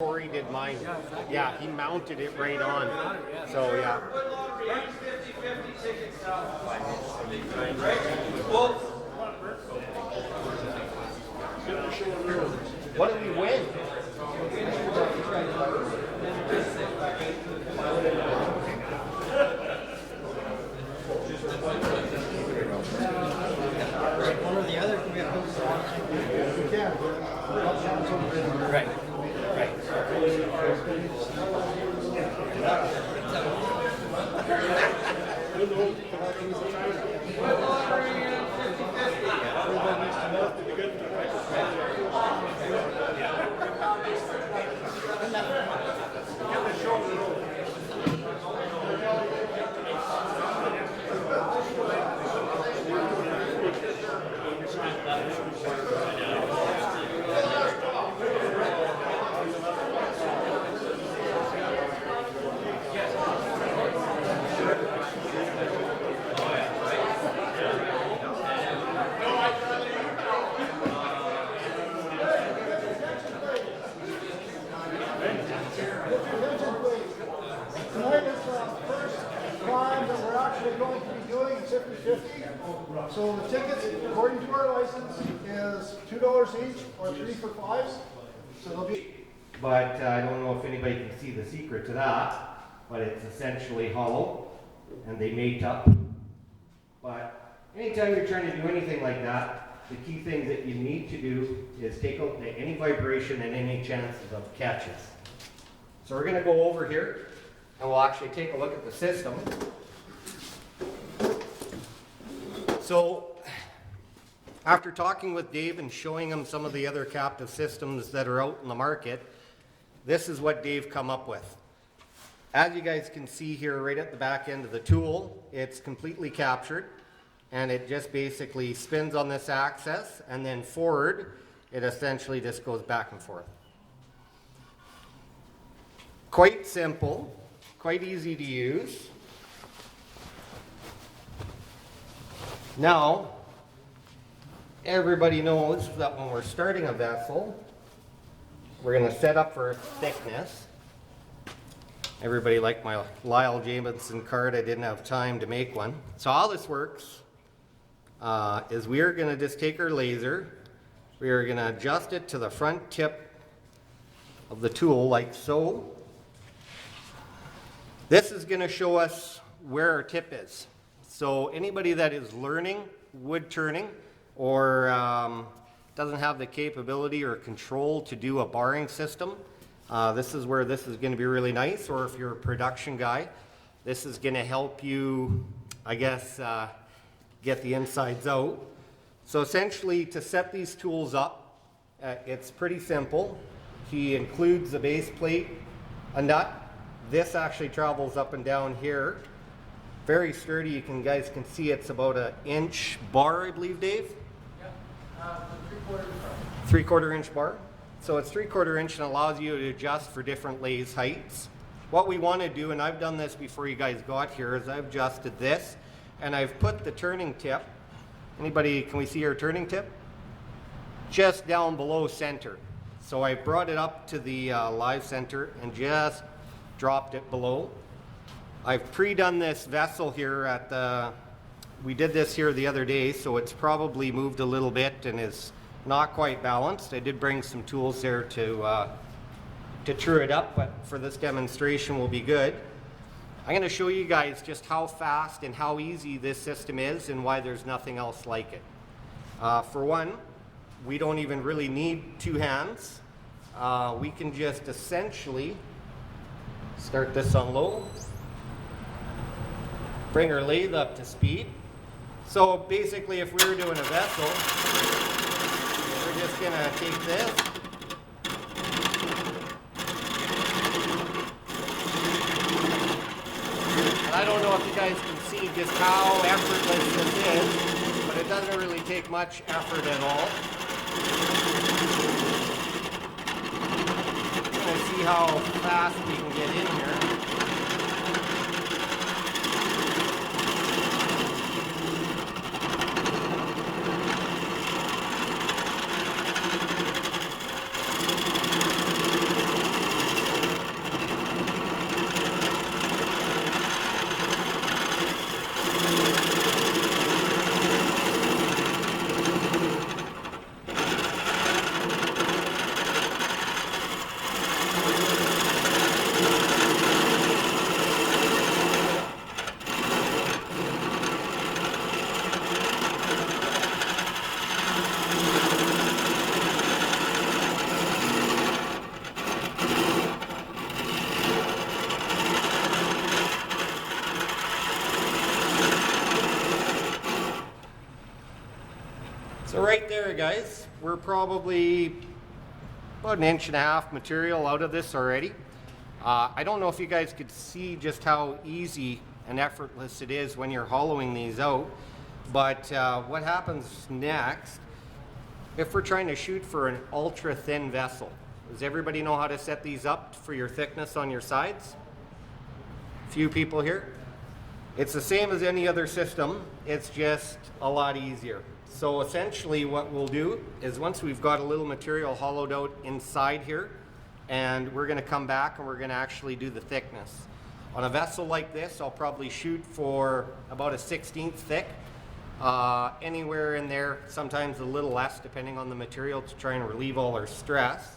Corey did mine. Yeah, he mounted it right on. So yeah. What did we win? One or the other, can we have We can. Right. Tonight is the first climb that we're actually going to be doing. It's 50-50. So the tickets, according to our license, is $2 each or 3 for 5s. So they'll be. But I don't know if anybody can see the secret to that, but it's essentially hollow and they mate up. But anytime you're trying to do anything like that, the key thing that you need to do is take out any vibration and any chances of catches. So we're going to go over here and we'll actually take a look at the system. So after talking with Dave and showing him some of the other captive systems that are out in the market, this is what Dave come up with. As you guys can see here right at the back end of the tool, it's completely captured and it just basically spins on this axis, and then forward it essentially just goes back and forth. Quite simple, quite easy to use. Now, everybody knows that when we're starting a vessel, we're going to set up for thickness. Everybody liked my Lyle Jamison card. I didn't have time to make one. So how this works is we are going to just take our laser, we are going to adjust it to the front tip of the tool like so. This is going to show us where our tip is. So anybody that is learning wood turning or doesn't have the capability or control to do a barring system, this is where this is going to be really nice. Or if you're a production guy, this is going to help you, I guess, get the insides out. So essentially, to set these tools up, it's pretty simple. He includes the base plate, a nut. This actually travels up and down here. Very sturdy. You guys can see it's about an inch bar, I believe, Dave? Yeah, 3/4 inch. 3/4 inch bar. So it's 3/4 inch and allows you to adjust for different lays heights. What we want to do, and I've done this before you guys got here, is I've adjusted this and I've put the turning tip. Anybody, can we see our turning tip? Just down below center. So I brought it up to the live center and just dropped it below. I've pre-done this vessel here at the, we did this here the other day, so it's probably moved a little bit and is not quite balanced. I did bring some tools there to true it up, but for this demonstration will be good. I'm going to show you guys just how fast and how easy this system is and why there's nothing else like it. For one, we don't even really need two hands. We can just essentially start this on low, bring our lathe up to speed. So basically, if we were doing a vessel, we're just going to take this, and I don't know if you guys can see just how effortless this is, but it doesn't really take much effort at all. We're going to see how fast we can get in here. guys. We're probably about 1.5 inch material out of this already. I don't know if you guys could see just how easy and effortless it is when you're hollowing these out, but what happens next, if we're trying to shoot for an ultra thin vessel, does everybody know how to set these up for your thickness on your sides? Few people here. It's the same as any other system, it's just a lot easier. So essentially what we'll do is once we've got a little material hollowed out inside here, and we're going to come back and we're going to actually do the thickness. On a vessel like this, I'll probably shoot for about a 1/16 thick, anywhere in there, sometimes a little less depending on the material to try and relieve all our stress.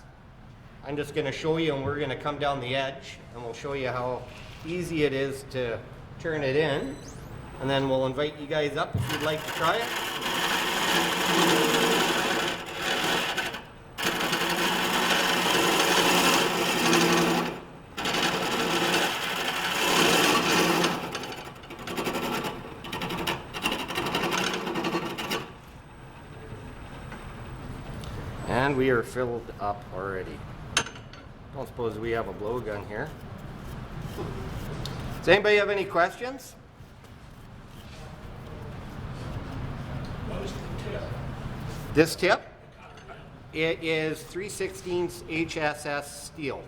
I'm just going to show you, and we're going to come down the edge and we'll show you how easy it is to turn it in, and then we'll invite you guys up if you'd like to try it. And we are filled up already. Don't suppose we have a blowgun here. Does anybody have any questions? What is the tip? This tip, it is 3/16 HSS steel,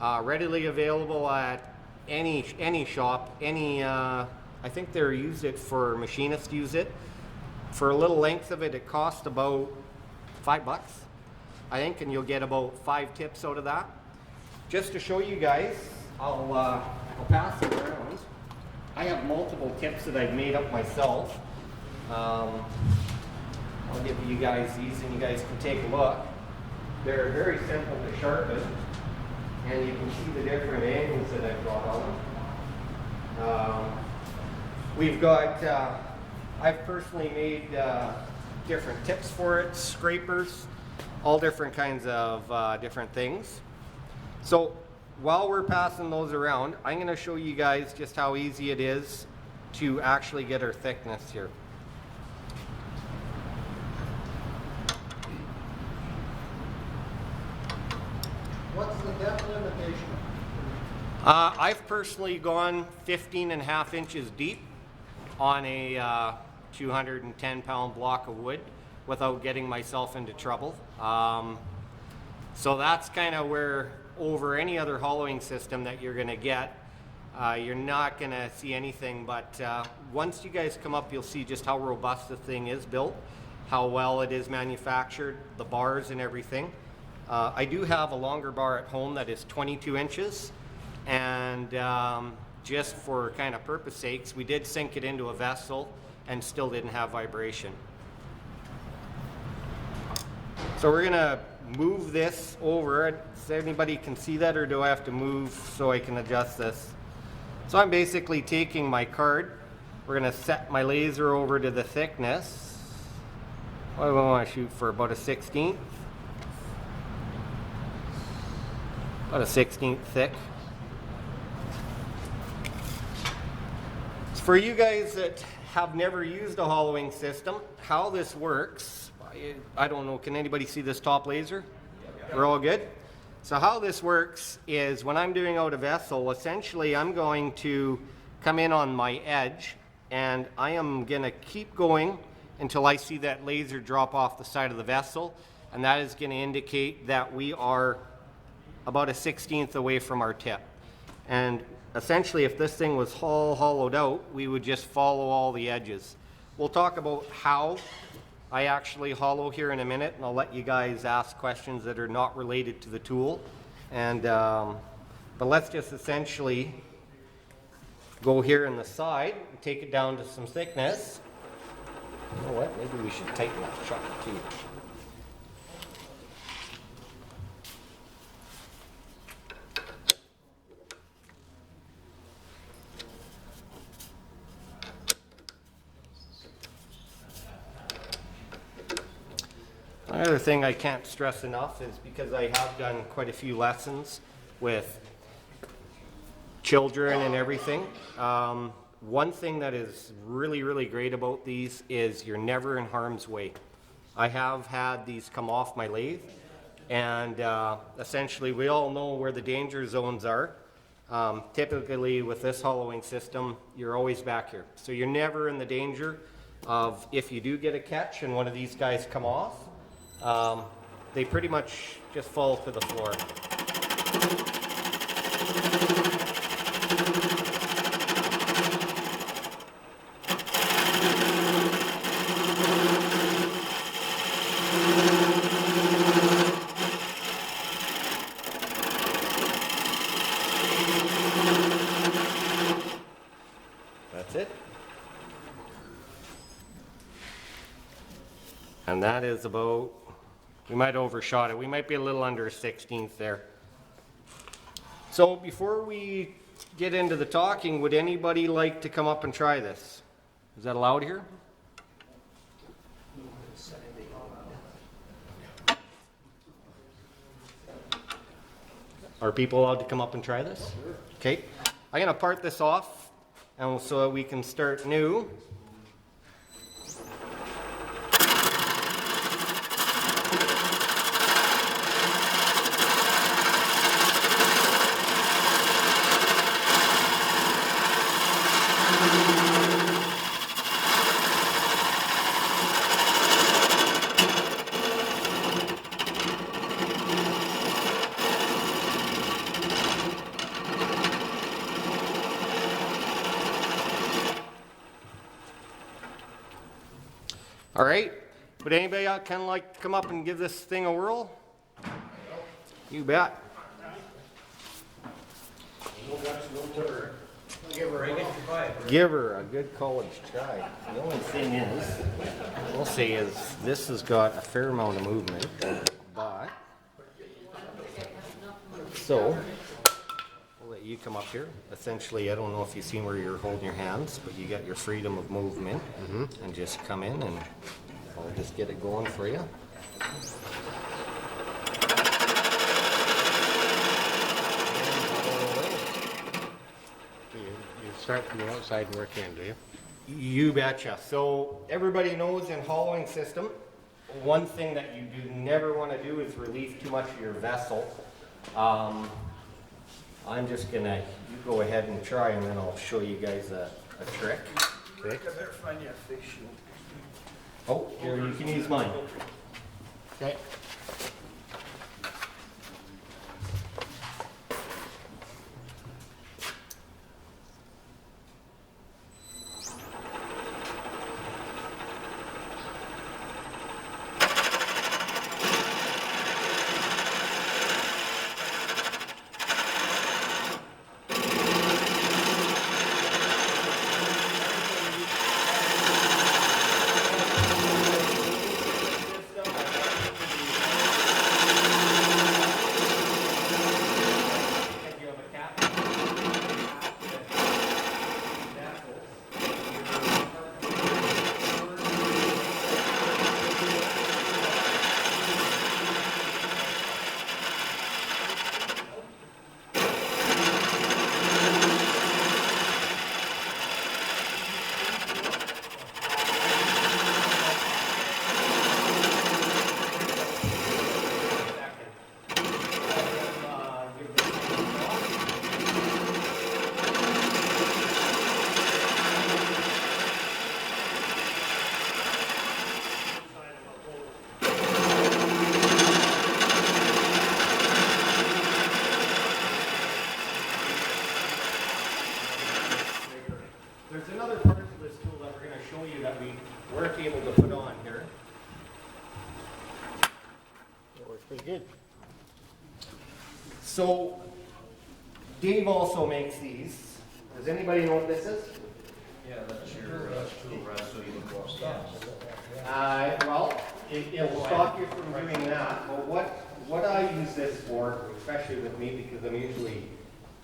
readily available at any shop. I think they're use it for machinists use it. For a little length of it, it costs about $5, I think, and you'll get about 5 tips out of that. Just to show you guys, I'll pass it around. I have multiple tips that I've made up myself. I'll give you guys these and you guys can take a look. They're very simple to sharpen, and you can see the different angles that I've got on them. We've got, I've personally made different tips for it, scrapers, all different kinds of different things. So while we're passing those around, I'm going to show you guys just how easy it is to actually get our thickness here. What's the depth limitation? I've personally gone 15.5 inches deep on a 210-pound block of wood without getting myself into trouble. So that's kind of where, over any other hollowing system that you're going to get, you're not going to see anything, but once you guys come up, you'll see just how robust the thing is built, how well it is manufactured, the bars and everything. I do have a longer bar at home that is 22 inches, and just for kind of purpose sakes, we did sink it into a vessel and still didn't have vibration. So we're going to move this over. Does anybody can see that, or do I have to move so I can adjust this? So I'm basically taking my card. We're going to set my laser over to the thickness. What do I want to shoot for? About a 1/16? About a 1/16 thick. For you guys that have never used a hollowing system, how this works, I don't know, can anybody see this top laser? We're all good? So how this works is when I'm doing out a vessel, essentially I'm going to come in on my edge, and I am going to keep going until I see that laser drop off the side of the vessel, and that is going to indicate that we are about a 1/16 away from our tip. And essentially, if this thing was hollowed out, we would just follow all the edges. We'll talk about how I actually hollow here in a minute, and I'll let you guys ask questions that are not related to the tool. And but let's just essentially go here in the side and take it down to some thickness. You know what? Maybe we should tighten that shut too. Another thing I can't stress enough is, because I have done quite a few lessons with children and everything, one thing that is really, really great about these is you're never in harm's way. I have had these come off my lathe, and essentially we all know where the danger zones are. Typically with this hollowing system, you're always back here. So you're never in the danger of, if you do get a catch and one of these guys come off, they pretty much just fall to the floor. That's it. And that is about, we might overshot it. We might be a little under a 16th there. So before we get into the talking, would anybody like to come up and try this? Is that allowed here? Are people allowed to come up and try this? Okay. I'm going to part this off and so we can start new. All right, would anybody kind of like to come up and give this thing a whirl? You bet. Give her a good college try. The only thing is, we'll say is this has got a fair amount of movement, but, so, we'll let you come up here. Essentially, I don't know if you've seen where you're holding your hands, but you got your freedom of movement, and just come in and I'll just get it going for you. You start from the outside and work in, do you? You betcha. So everybody knows in hollowing system, one thing that you do never want to do is relieve too much of your vessel. I'm just gonna, you go ahead and try and then I'll show you guys a trick. Okay. Oh, here, you can use mine. Okay. There's another part of this tool that we're going to show you that we weren't able to put on here. That works pretty good. So Dave also makes these. Does anybody know what this is? Well, it'll stop you from doing that. But what I use this for, especially with me because I'm usually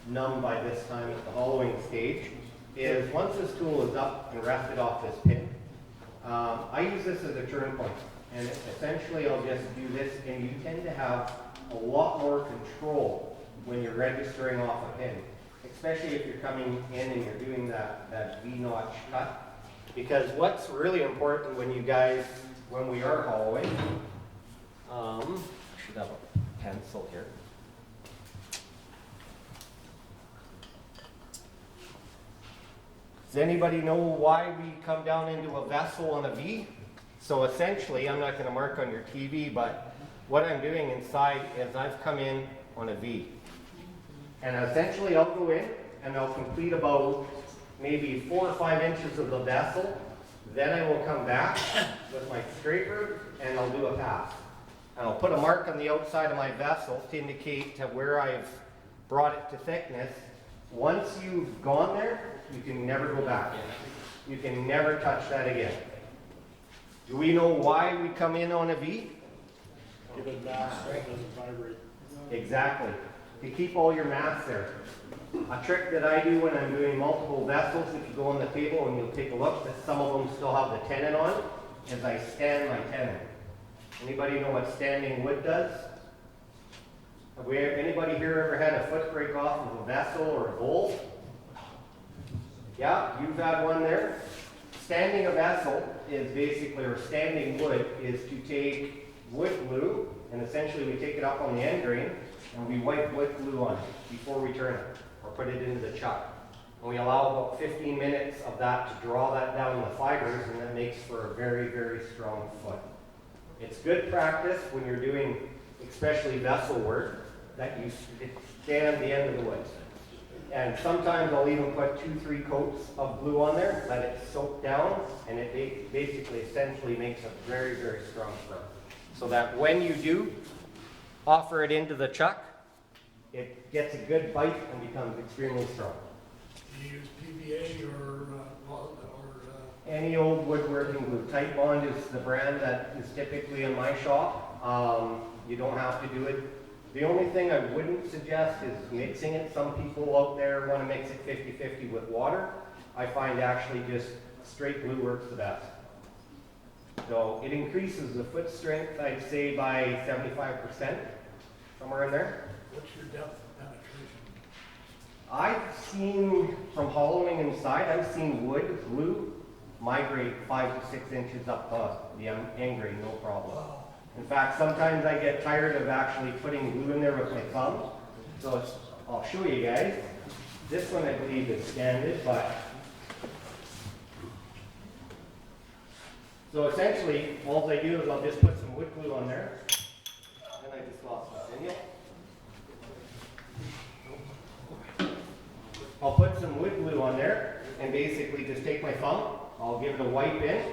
numb by this time at the hollowing stage, is once this tool is up and rested off this pin, I use this as a turn point. And essentially I'll just do this, and you tend to have a lot more control when you're registering off a pin, especially if you're coming in and you're doing that V-notch cut. Because what's really important when you guys when we are hollowing. I should have a pencil here. Does anybody know why we come down into a vessel on a V? So essentially, I'm not going to mark on your TV, but what I'm doing inside is I've come in on a V. And essentially I'll go in and I'll complete about maybe 4 or 5 inches of the vessel. Then I will come back with my scraper and I'll do a pass. And I'll put a mark on the outside of my vessel to indicate to where I've brought it to thickness. Once you've gone there, you can never go back. You can never touch that again. Do we know why we come in on a V? Give it mass, so it doesn't vibrate. Exactly. To keep all your mass there. A trick that I do when I'm doing multiple vessels, if you go on the table and you'll take a look, that some of them still have the tenon on, is I stand my tenon. Anybody know what standing wood does? Anybody here ever had a foot break off of a vessel or a bowl? Yeah, you've had one there. Standing a vessel is basically, or standing wood, is to take wood glue, and essentially we take it up on the end grain, and we wipe wood glue on it before we turn it, or put it into the chuck. And we allow about 15 minutes of that to draw that down the fibers, and that makes for a very, very strong foot. It's good practice when you're doing, especially vessel work, that you stand the end of the wood. And sometimes I'll even put 2-3 coats of glue on there, let it soak down, and it basically essentially makes a very, very strong foot. So that when you do offer it into the chuck, it gets a good bite and becomes extremely strong. Do you use PVA or Any old woodworking glue. Tight Bond is the brand that is typically in my shop. You don't have to do it. The only thing I wouldn't suggest is mixing it. Some people out there want to mix it 50-50 with water. I find actually just straight glue works the best. So it increases the foot strength, I'd say, by 75%, somewhere in there. what's your depth of penetration? I've seen, from hollowing inside, I've seen wood glue migrate 5 to 6 inches up the end grain, no problem. Wow. In fact, sometimes I get tired of actually putting glue in there with my thumb. So I'll show you guys. This one I believe is standard, but so essentially, all I do is I'll just put some wood glue on there. And I just lost my signal. I'll put some wood glue on there and basically just take my thumb. I'll give it a wipe in.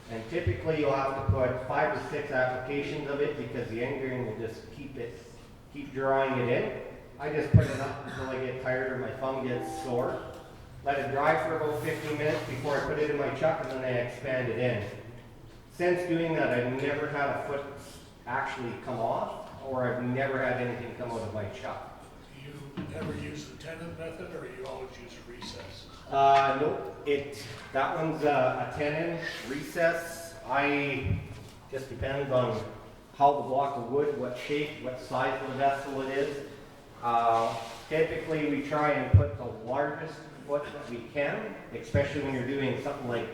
And typically you'll have to put 5 to 6 applications of it because the end grain will just keep drawing it in. I just put it up until I get tired or my thumb gets sore. Let it dry for about 15 minutes before I put it in my chuck, and then I expand it in. Since doing that, I've never had a foot actually come off, or I've never had anything come out of my chuck. Do you ever use the tenon method, or you always use a recess? Nope. That one's a tenon recess. Just depends on how the block of wood, what shape, what size of the vessel it is. Typically we try and put the largest foot that we can, especially when you're doing something like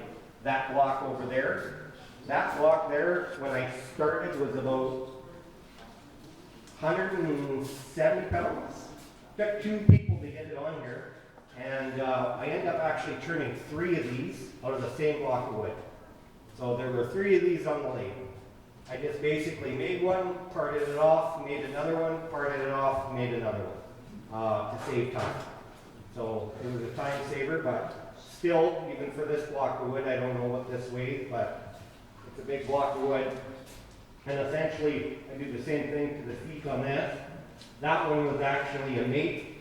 that block over there. That block there, when I started, was about 170 pounds. Took 2 people to get it on here. And I ended up actually turning 3 of these out of the same block of wood. So there were 3 of these on the lathe. I just basically made one, parted it off, made another one, parted it off, made another one to save time. So it was a time saver, but still, even for this block of wood, I don't know what this weighs, but it's a big block of wood. And essentially, I do the same thing to the feet on this. That one was actually a mate.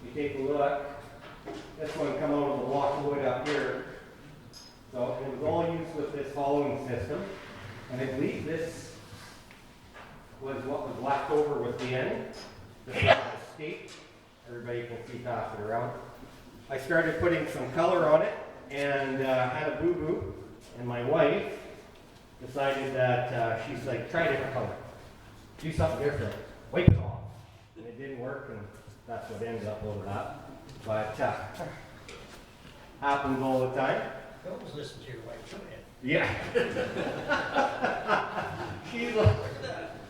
You take a look, this one come out of the block of wood up here. So it was all used with this hollowing system. And I believe this was what was left over with the end. This was a stake. Everybody can see pass it around. I started putting some color on it and had a boo-boo. And my wife decided that she's like, try a different color. Do something different. Wipe it off. And it didn't work, and that's what ended up over that. But happens all the time. Don't listen to your wife, go ahead. Yeah. She's like,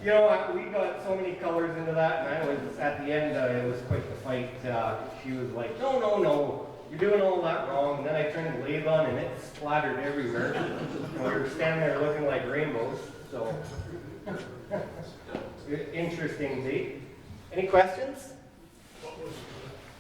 you know what, we got so many colors into that, and I was, at the end, it was quite the fight. She was like, no, no, no, you're doing all that wrong. And then I turned the lathe on, and it splattered everywhere. And we were standing there looking like rainbows, so. Interesting, Z. Any questions?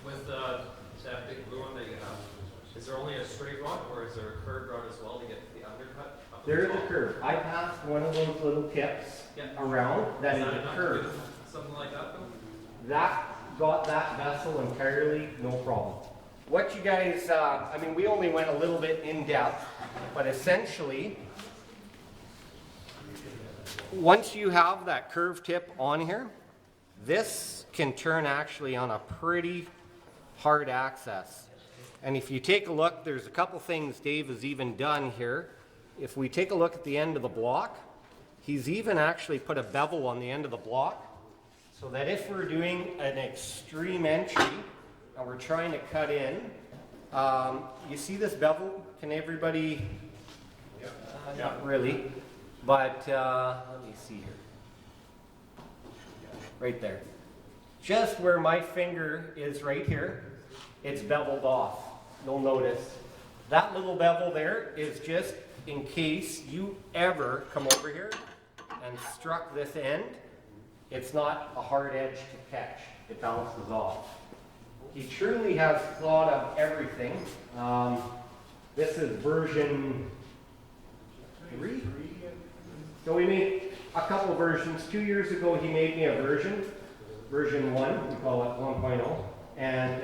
With that big blue one that you have, is there only a straight rod or is there a curved rod as well to get the undercut? Up There's the a top? curve. I passed one of those little tips Yeah. around that is Is that a enough to curve. do something like that though? That got that vessel entirely, no problem. What you guys, I mean, we only went a little bit in depth, but essentially, once you have that curved tip on here, this can turn actually on a pretty hard access. And if you take a look, there's a couple things Dave has even done here. If we take a look at the end of the block, he's even actually put a bevel on the end of the block so that if we're doing an extreme entry and we're trying to cut in, you see this bevel? Can everybody? Not really, but let me see here. Right there. Just where my finger is right here, it's beveled off. You'll notice. That little bevel there is just in case you ever come over here and struck this end, it's not a hard edge to catch. It bounces off. He truly has thought of everything. This is version 3. So we made a couple versions. 2 years ago he made me a version 1, we call it 1.0. And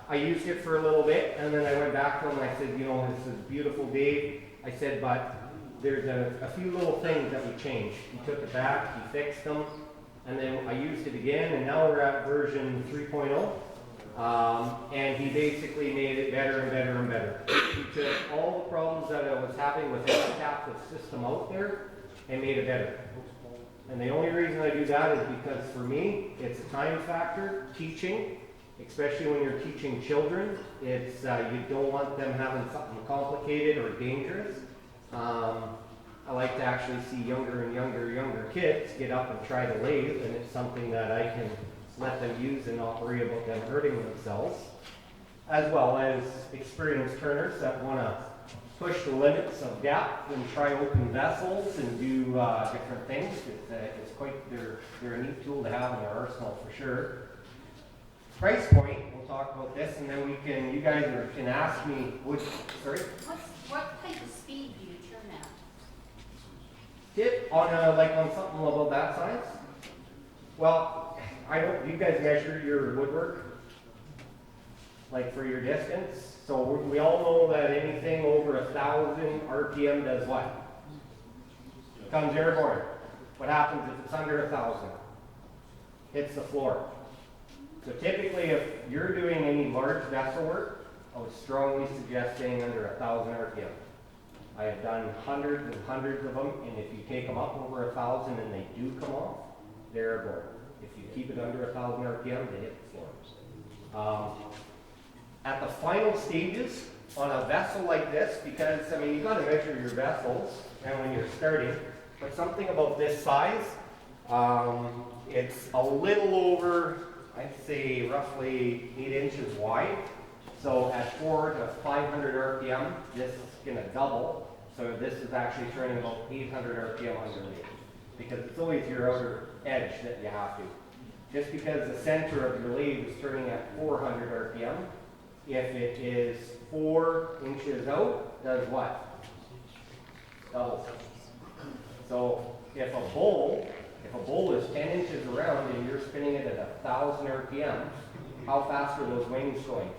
I used it for a little bit, and then I went back to him and I said, you know, this is beautiful, Dave. I said, but there's a few little things that we changed. He took it back, he fixed them, and then I used it again, and now we're at version 3.0. And he basically made it better and better and better. He took all the problems that I was having with every captive system out there and made it better. And the only reason I do that is because for me, it's a time factor, teaching, especially when you're teaching children. It's, you don't want them having something complicated or dangerous. I like to actually see younger and younger kids get up and try the lathe, and it's something that I can let them use and not worry about them hurting themselves, as well as experienced turners that want to push the limits of depth and try open vessels and do different things. It's quite, they're a neat tool to have in their arsenal for sure. Price point, we'll talk about this, and then we can, you guys can ask me, sorry? What type of speed do you turn at? Tip on like on something about that size? Well, I don't, you guys measure your woodwork? Like for your distance? So we all know that anything over 1,000 RPM does what? Comes airborne. What happens if it's under 1,000? Hits the floor. So typically if you're doing any large vessel work, I would strongly suggest staying under 1,000 RPM. I have done hundreds and hundreds of them, and if you take them up over 1,000 and they do come off, they're airborne. If you keep it under 1,000 RPM, they hit the floor. At the final stages on a vessel like this, because I mean you got to measure your vessels, and when you're starting, but something about this size, it's a little over, I'd say roughly 8 inches wide. So at 400 to 500 RPM, this is going to double. So this is actually turning about 800 RPM underneath, because it's always your outer edge that you have to. Just because the center of your lathe is turning at 400 RPM, if it is 4 inches out, does what? Doubles. So if a bowl is 10 inches around and you're spinning it at 1,000 RPM, how fast are those wings going?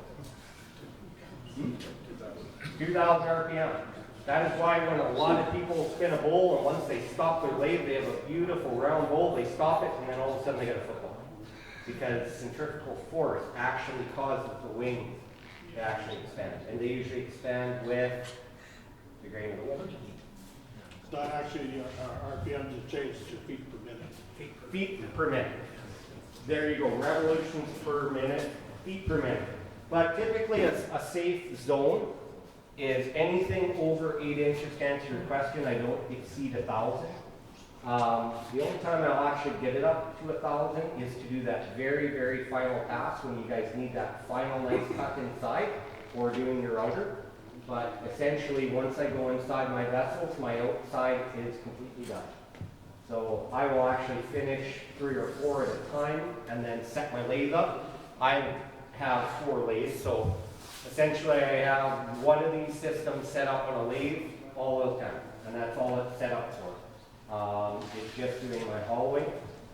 2,000 RPM. That is why when a lot of people spin a bowl and once they stop their lathe, they have a beautiful round bowl, they stop it and then all of a sudden they get a football. Because centrifugal force actually causes the wings to actually expand. And they usually expand with the grain of the wood. It's not actually RPM to change to feet per minute. Feet per minute. There you go, revolutions per minute, feet per minute. But typically a safe zone is anything over 8 inches, to answer your question, I don't exceed 1,000. The only time I'll actually get it up to 1,000 is to do that very, very final pass when you guys need that final nice cut inside or doing your outer. But essentially, once I go inside my vessels, my outside is completely done. So I will actually finish 3 or 4 at a time and then set my lathe up. I have 4 lathes, so essentially I have one of these systems set up on a lathe all the time, and that's all it's set up for. It's just doing my hollowing.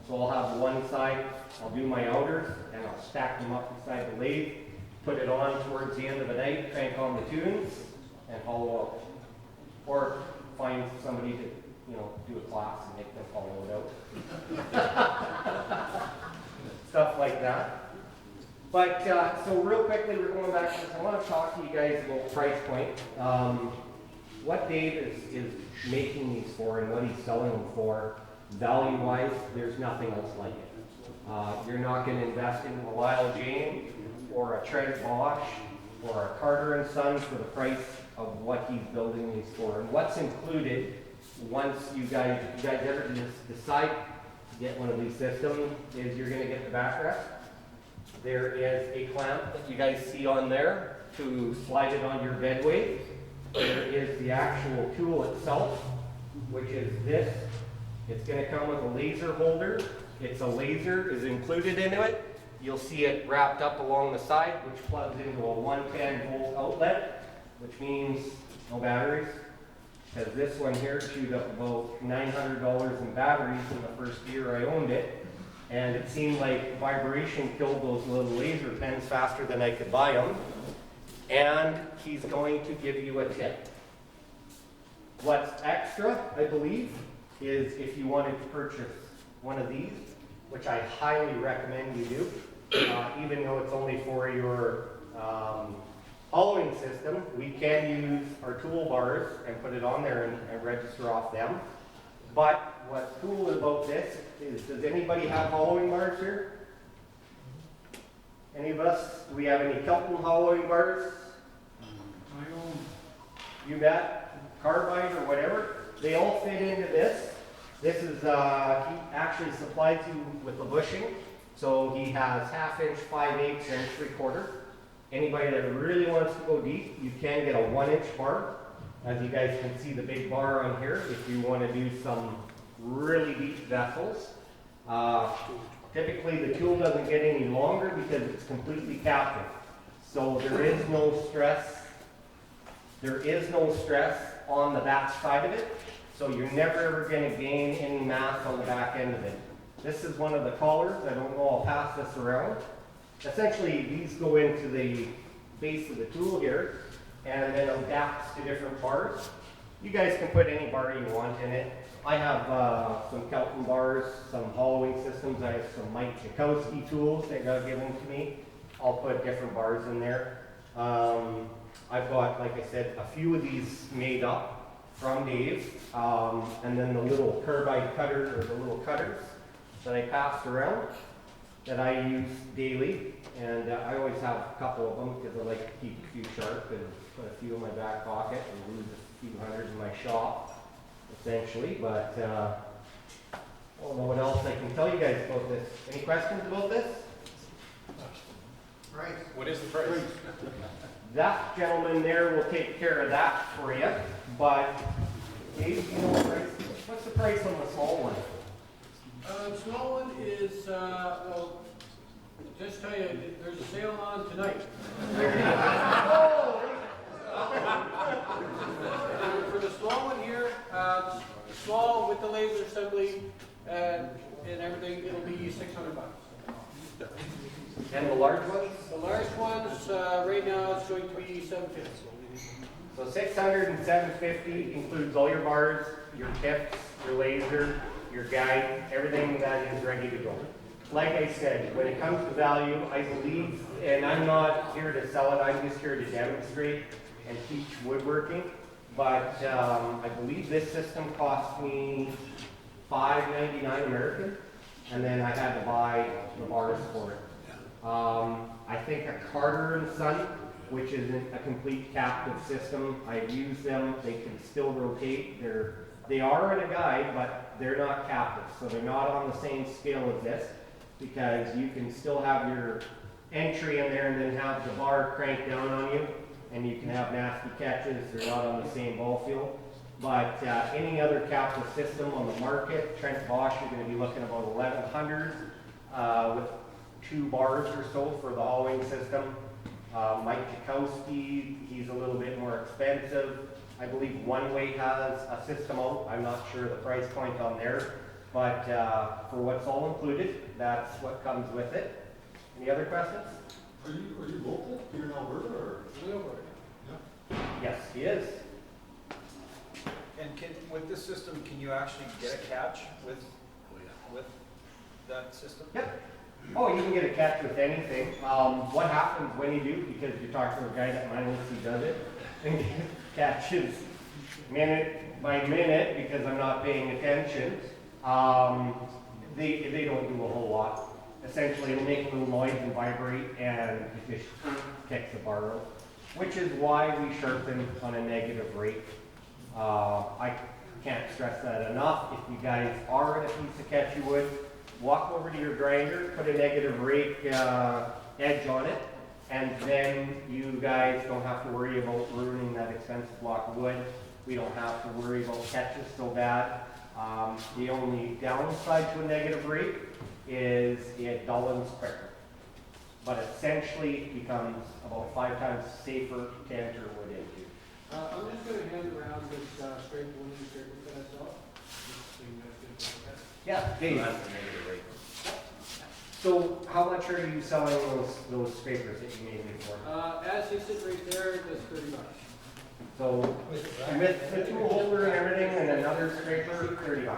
So I'll have one side, I'll do my outers, and I'll stack them up beside the lathe, put it on towards the end of the night, crank on the tunes, and hollow out. Or find somebody to, do a class and make them hollow it out. Stuff like that. But, so real quickly, we're going back to this. I want to talk to you guys about price point. What Dave is making these for and what he's selling them for, value-wise, there's nothing else like it. You're not going to invest in a Lyle Jane or a Trent Bosch or a Carter and Son for the price of what he's building these for. And what's included once you guys ever decide to get one of these systems is you're going to get the backrest. There is a clamp that you guys see on there to slide it on your bedway. There is the actual tool itself, which is this. It's going to come with a laser holder. It's a laser is included into it. You'll see it wrapped up along the side, which plugs into a 110 volt outlet, which means no batteries. Because this one here chewed up about $900 in batteries in the first year I owned it. And it seemed like vibration killed those little laser pens faster than I could buy them. And he's going to give you a tip. What's extra, I believe, is if you wanted to purchase one of these, which I highly recommend you do, even though it's only for your hollowing system, we can use our toolbars and put it on there and register off them. But what's cool about this is, does anybody have hollowing bars here? Any of us? Do we have any Kelton hollowing bars? You bet. Carbide or whatever. They all fit into this. This is, he actually supplies you with the bushing. So he has 1/2 inch, 5/8 and 3/4. Anybody that really wants to go deep, you can get a 1 inch bar. As you guys can see the big bar on here if you want to do some really deep vessels. Typically the tool doesn't get any longer because it's completely captive. So there is no stress. There is no stress on the back side of it. So you're never ever going to gain any mass on the back end of it. This is one of the collars. I don't know, I'll pass this around. Essentially these go into the base of the tool here and then adapts to different bars. You guys can put any bar you want in it. I have some Kelton bars, some hollowing systems. I have some Mike Jakowski tools that got given to me. I'll put different bars in there. I've got, like I said, a few of these made up from Dave, and then the little carbide cutters, or the little cutters that I passed around that I use daily. And I always have a couple of them because I like to keep a few sharp and put a few in my back pocket and lose a few hundred in my shop, essentially. But I don't know what else I can tell you guys about this. Any questions about this? Right. What is the price? That gentleman there will take care of that for you. But Dave, you know what price? What's the price on the small one? The small one is, well, just tell you, there's a sale on tonight. For the small one here, small with the laser assembly and everything, it'll be $600. And the large ones? The large ones, right now, it's going to be $750. So 600 and 750 includes all your bars, your tips, your laser, your guide, everything that is ready to go. Like I said, when it comes to value, I believe, and I'm not here to sell it, I'm just here to demonstrate and teach woodworking. But I believe this system cost me $5.99 American, and then I had to buy the bars for it. I think a Carter and Son which isn't a complete captive system. I've used them, they can still rotate. They are in a guide, but they're not captive, so they're not on the same scale as this, because you can still have your entry in there and then have the bar crank down on you, and you can have nasty catches. They're not on the same ball field. But any other captive system on the market, Trent Bosch, you're going to be looking about 1100 with 2 bars or so for the hauling system. Mike Jakowski, he's a little bit more expensive. I believe One Way has a system out. I'm not sure the price point on there, but for what's all included, that's what comes with it. Any other questions? Are you local here in Alberta or? Yes, he is. And with this system, can you actually get a catch with that system? Yep. Oh, you can get a catch with anything. What happens when you do, because you're talking to a guy that mindlessly does it, and catches minute by minute because I'm not paying attention, they don't do a whole lot. Essentially, it'll make a little noise and vibrate, and it just kicks the bar out, which is why we sharpen on a negative rate. I can't stress that enough. If you guys are in a piece of catchy wood, walk over to your grinder, put a negative rake edge on it, and then you guys don't have to worry about ruining that expensive block of wood. We don't have to worry about catches so bad. The only downside to a negative rake is it dullens quicker, but essentially it becomes about 5 times safer to enter wood into. I'm just gonna hand around this straight wood scraper that I saw. Just so you guys can look at it. Yeah, Dave. That's the negative rate. So how much are you selling those scrapers that you made me for? As you sit right there, that's $30. So with the tool holder and everything and another scraper, $30.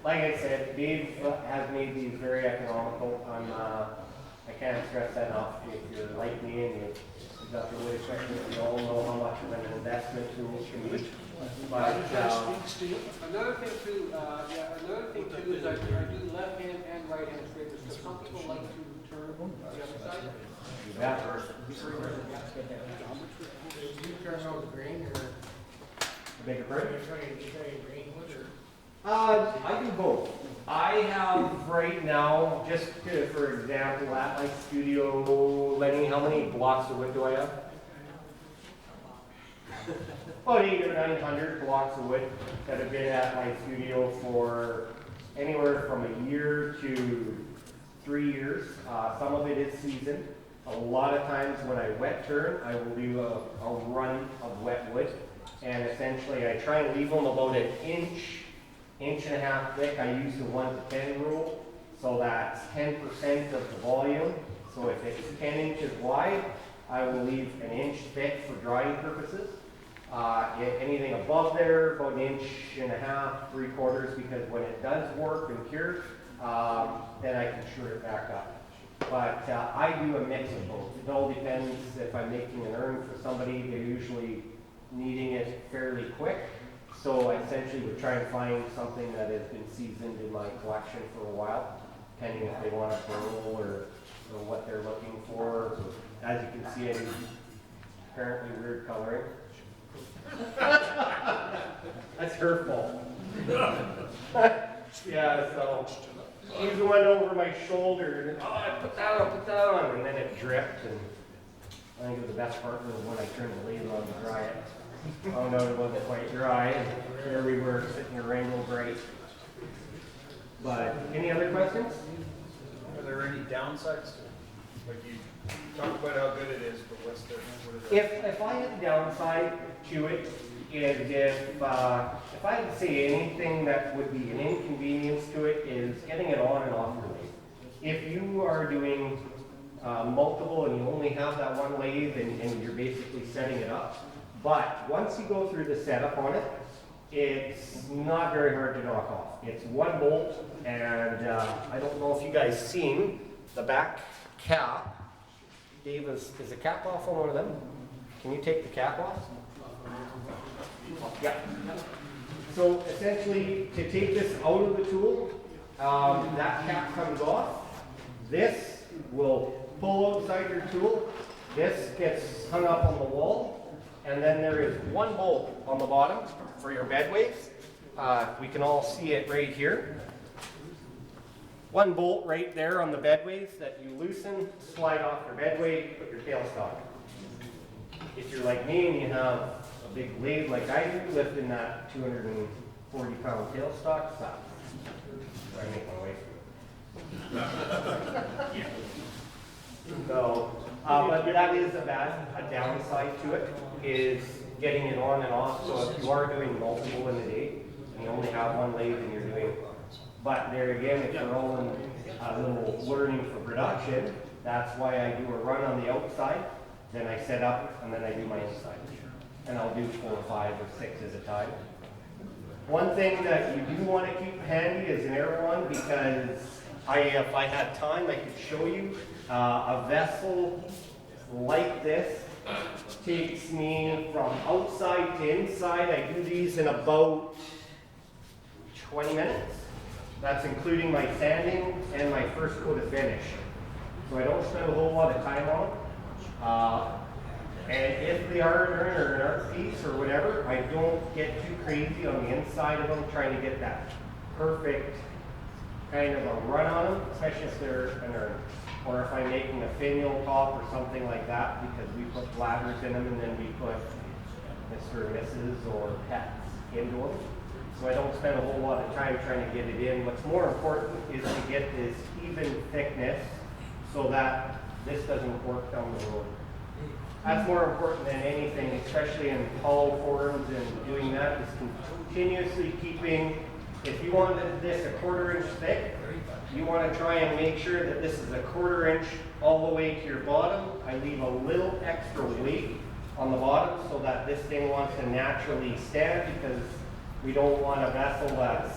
Like I said, Dave has made these very economical. I can't stress that enough. If you're like me and you've got the wood equipment, you all know how much of an investment tools can be. But Another thing too, is I do left hand and right hand scrapers, because some people like to turn the other side. you bet. You turn out the grain or A bigger bird? you try grain wood or? I do both. I have right now, just for example, at my studio, Lenny, how many blocks of wood do I have? About 800 or 900 blocks of wood that have been at my studio for anywhere from a year to 3 years. Some of it is seasoned. A lot of times when I wet turn, I will do a run of wet wood. And essentially I try and leave them about an inch and a half thick. I use the 1 to 10 rule. So that's 10% of the volume. So if it's 10 inches wide, I will leave an inch thick for drying purposes. Anything above there, about 1.5 inches, 3/4, because when it does work and cure, then I can sure it back up. But I do a mix of both. It all depends if I'm making an urn for somebody. They're usually needing it fairly quick. So I essentially would try and find something that has been seasoned in my collection for a while, depending if they want a burl or what they're looking for. As you can see, I do apparently weird coloring. That's her fault. Yeah, so she's went over my shoulder and I put that on, and then it dripped. And I think the best part was when I turned the lathe on to dry it. Oh no, it wasn't quite dry, and there we were sitting in rainbow bright. But any other questions? Are there any downsides to it? Like you talk about how good it is, but what is If I had a downside to it, is if I had to say anything that would be an inconvenience to it, is getting it on and off your lathe. If you are doing multiple and you only have that one lathe and you're basically setting it up, but once you go through the setup on it, it's not very hard to knock off. It's one bolt, and I don't know if you guys seen the back cap. Dave, is the cap off on one of them? Can you take the cap off? Yeah. So essentially, to take this out of the tool, that cap comes off. This will pull outside your tool, This gets hung up on the wall, and then there is one bolt on the bottom for your bedways. We can all see it right here. One bolt right there on the bedways that you loosen, slide off your bedway, put your tailstock. If you're like me and you have a big lathe like I do, lifting that 240-pound tailstock, stop. I make my way through. So, but that is a downside to it, is getting it on and off. So if you are doing multiple in a day, and you only have one lathe and you're doing, but there again, if you're all in a little learning for production, that's why I do a run on the outside, then I set up, and then I do my inside. And I'll do 4 or 5 or 6 at a time. One thing that you do want to keep handy is an air one, because if I had time, I could show you a vessel like this takes me from outside to inside. I do these in about 20 minutes. That's including my sanding and my first coat of finish. So I don't spend a whole lot of time on them. And if they are an urn or an art piece or whatever, I don't get too crazy on the inside of them trying to get that perfect kind of a run on them, especially if they're an urn. Or if I'm making a finial top or something like that, because we put bladders in them and then we put Mr. and Mrs. or pets into them. So I don't spend a whole lot of time trying to get it in. What's more important is to get this even thickness so that this doesn't work down the road. That's more important than anything, especially in tall forms, and doing that is continuously keeping, if you wanted this a 1/4 inch thick, you want to try and make sure that this is a 1/4 inch all the way to your bottom. I leave a little extra weight on the bottom so that this thing wants to naturally stand, because we don't want a vessel that's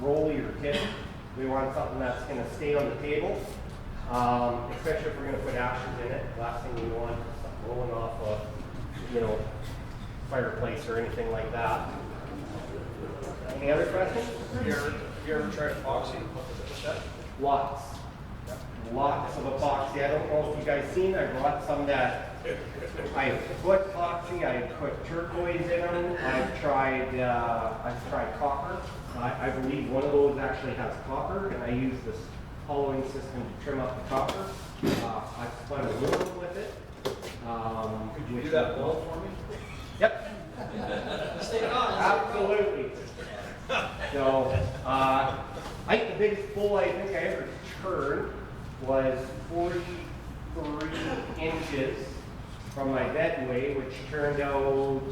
rolly or tipped. We want something that's going to stay on the table, especially if we're going to put ashes in it. Last thing you want is something rolling off a fireplace or anything like that. Any other questions? You ever tried epoxy? What's that? Lots. Lots of epoxy. I don't know if you guys seen, I brought some that I put epoxy, I put turquoise in them, I've tried copper. I believe one of those actually has copper, and I use this hollowing system to trim up the copper. I spun aluminum with it. Could you do that bowl for me? Yep. Absolutely. So, I think the biggest bull I think I ever turned was 43 inches from my bedway, which turned out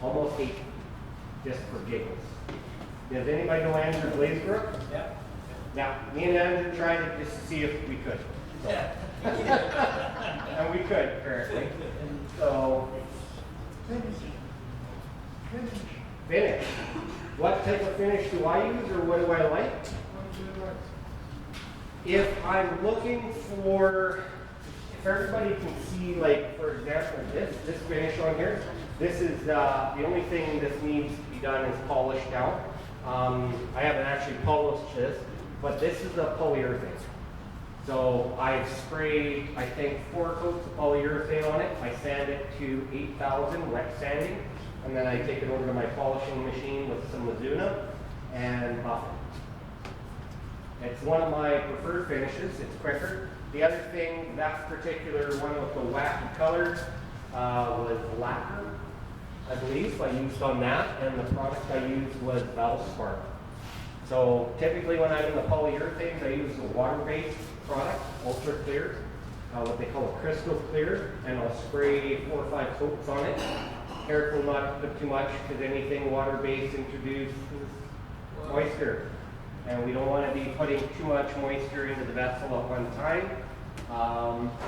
almost 8, just for giggles. Does anybody know Andrew Glazebrook? Yeah. Now, me and Andrew tried it just to see if we could. So. And we could, apparently. So, finish. What type of finish do I use, or what do I like? If I'm looking for, if everybody can see, like, for example, this finish on here, this is the only thing this needs to be done is polished down. I haven't actually polished this, but this is a polyurethane. So I've sprayed, I think, 4 coats of polyurethane on it. I sand it to 8,000 wet sanding, and then I take it over to my polishing machine with some Mizuno and buff it. It's one of my preferred finishes. It's quicker. The other thing, that particular one with the wacky colors was lacquer, I believe. I used on that, and the product I used was Valspar. So typically when I'm in the polyurethanes, I use a water-based product, ultra clear, what they call a crystal clear, and I'll spray 4 or 5 coats on it. Careful not to put too much, because anything water-based introduces moisture. And we don't want to be putting too much moisture into the vessel at one time.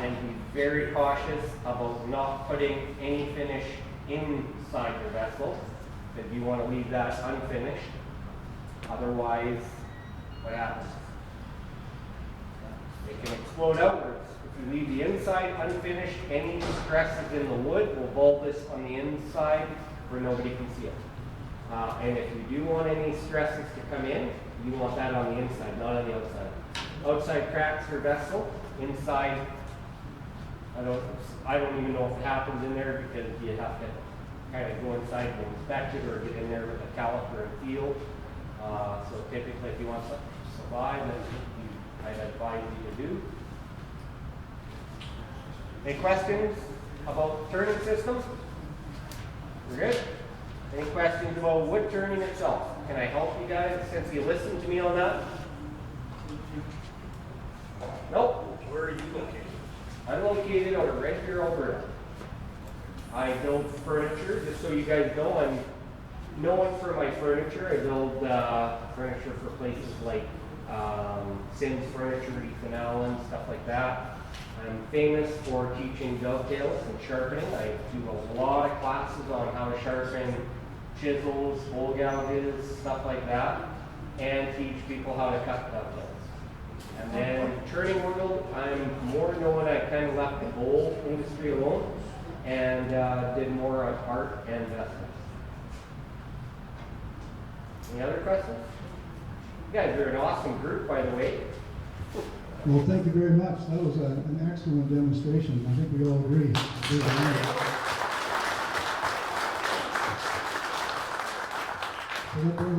And be very cautious about not putting any finish inside your vessel, because you want to leave that unfinished. Otherwise, what happens? It can explode outwards. If you leave the inside unfinished, any stresses in the wood will bulbous on the inside where nobody can see it. And if you do want any stresses to come in, you want that on the inside, not on the outside. Outside cracks your vessel, inside I don't even know if it happens in there because you have to kind of go inside and inspect it or get in there with a caliper and feel. So typically if you want something to survive, then I'd advise you to do. Any questions about turning systems? We're good? Any questions about wood turning itself? Can I help you guys since you listened to me on that? Nope. Where are you located? I'm located out of Red Deer, Alberta. I build furniture, just so you guys know, I'm known for my furniture. I build furniture for places like Sims Furniture, Ethan Allen, stuff like that. I'm famous for teaching dovetails and sharpening. I do a lot of classes on how to sharpen chisels, hole gouges, stuff like that, and teach people how to cut dovetails. And then turning world, I'm more known, I kind of left the bowl industry alone and did more on art and investments. Any other questions? You guys are an awesome group, by the way. Well, thank you very much. That was an excellent demonstration. I think we all agree. So that brings